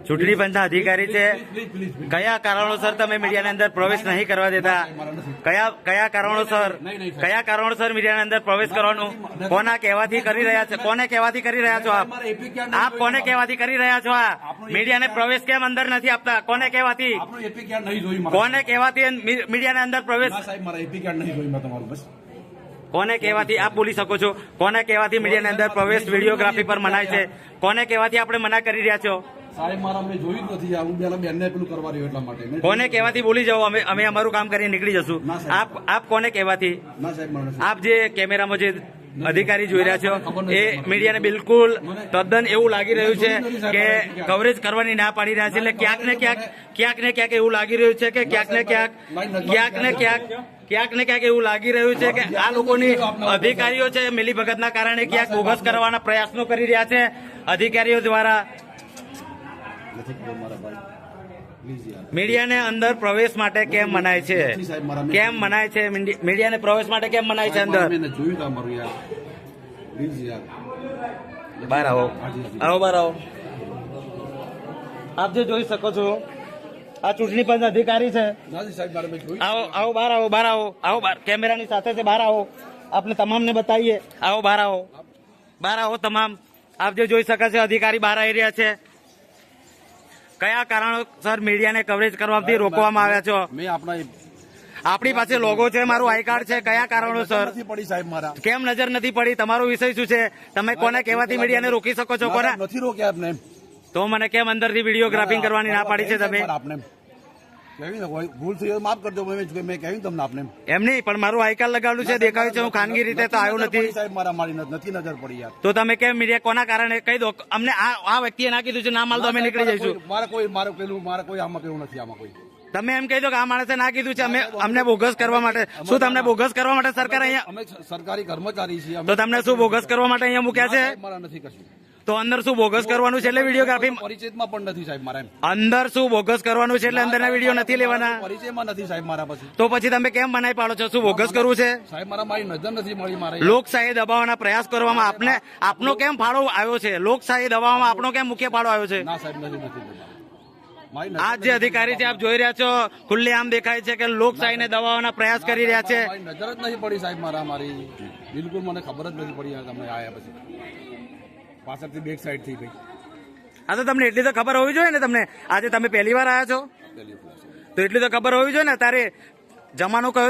ચૂંટણી પંચના અધિકારી છે, કયા કારણોસર તમે મીડિયાની અંદર પ્રવેશ નહીં કરવા દેતા? કયા કારણોસર મીડિયાની અંદર પ્રવેશ કરવાનું કોના કહેવાથી કરી રહ્યા છે? કોને કહેવાથી કરી રહ્યા છો આપ? આપ કોને કહેવાથી કરી રહ્યા છો? આ મીડિયાને પ્રવેશ કેમ અંદર નથી આપતા? કોને કહેવાથી? કોને કહેવાથી મીડિયાને અંદર પ્રવેશ? કોને કહેવાથી આપ બોલી શકો છો? કોને કહેવાથી મીડિયાની અંદર પ્રવેશ વિડીયોગ્રાફી પર મનાય છે? કોને કહેવાથી આપણે મના કરી રહ્યા છો? કોને કહેવાથી બોલી જાઓ? અમે અમારું કામ કરીને નીકળી જશું. આપ કોને કહેવાથી? આપ જે કેમેરામાં જે અધિકારી જોઈ રહ્યા છો એ મીડિયાને બિલકુલ તદ્દન એવું લાગી રહ્યું છે કે કવરેજ કરવાની ના પાડી રહ્યા છે. એટલે ક્યાંક ને ક્યાંક એવું લાગી રહ્યું છે કે ક્યાંક ને ક્યાંક એવું લાગી રહ્યું છે કે આ લોકોની અધિકારીઓ છે મિલીભગતના કારણે ક્યાંક બોગસ કરવાના પ્રયાસો કરી રહ્યા છે અધિકારીઓ દ્વારા. મીડિયાને અંદર પ્રવેશ માટે કેમ મનાય છે? કેમ મનાય છે? મીડિયાને પ્રવેશ માટે કેમ મનાય છે અંદર? બહાર આવો, બહાર આવો. આપ જે જોઈ શકો છો આ ચૂંટણી પંચ અધિકારી છે. આવો બહાર આવો, આવો બહાર. કેમેરાની સાથે છે, બહાર આવો. આપને તમામને બતાવીએ. આવો બહાર આવો તમામ. આપ જે જોઈ શકો છો અધિકારી બહાર આવી રહ્યા છે. કયા કારણોસર મીડિયાને કવરેજ કરવાથી રોકવામાં આવ્યા છો? આપણી પાસે લોગો છે, મારું આઈ કાર્ડ છે. કયા કારણોસર? કેમ નજર નથી પડી? તમારો વિષય શું છે? તમે કોને કહેવાથી મીડિયાને રોકી શકો છો? કોને નથી રોક્યા આપને? તો મને કેમ અંદરથી વિડીયોગ્રાફિંગ કરવાની ના પાડી છે તમે? ભૂલ થઈ માફ કરજો. મેં કહ્યું તમને આપને એમ નહીં, પણ મારું આઈ કાર્ડ લગાવેલું છે, દેખાયું છે. હું ખાનગી રીતે તો આવ્યો નથી. સાહેબ મારી નથી નજર પડી યાર. તો તમે કેમ મીડિયા કોના કારણે કહી દો અમને? આ વ્યક્તિએ ના કીધું છે, ના માલ તો અમે નીકળી જઈશું. મારે કોઈ આમાં કેવું નથી. આમાં કોઈ તમે એમ કહી દો કે આ માણસે ના કીધું છે અમને બોગસ કરવા માટે. શું તમને બોગસ કરવા માટે સરકાર અહીંયા? અમે સરકારી કર્મચારી છીએ. તો તમને શું બોગસ કરવા માટે અહીંયા મૂક્યા છે? મારા નથી કશું. તો અંદર શું બોગસ કરવાનું છે? એટલે વિડીયોગ્રાફી પરિચયમાં પણ નથી સાહેબ મારા. અંદર શું બોગસ કરવાનું છે? એટલે અંદરના વિડીયો નથી લેવાના. પરિચયમાં નથી સાહેબ મારા. પછી તો પછી તમે કેમ બનાવી પાડો છો? શું બોગસ કરવું છે? સાહેબ મારી નજર નથી મળી. મારે લોકશાહી દબાવવાના પ્રયાસ કરવામાં આપનો કેમ ફાળો આવ્યો છે? લોકશાહી દબાવવામાં આપનો કેમ મુખ્ય ફાળો આવ્યો છે? ના સાહેબ નથી. આ જે અધિકારી છે આપ જોઈ રહ્યા છો, ખુલ્લેઆમ દેખાય છે કે લોકશાહીને દબાવવાના પ્રયાસ કરી રહ્યા છે. નજર જ નથી પડી સાહેબ મારી બિલકુલ. મને ખબર જ નથી પડી તમે આયા પછી પાછળથી બેક સાઈડ થઈ ગઈ. હા, તો તમને એટલી તો ખબર હોવી જોઈએ ને. તમને આજે તમે પહેલી વાર આવ્યા છો તો એટલી તો ખબર હોવી જોઈએ ને. તારે જમાનો કયો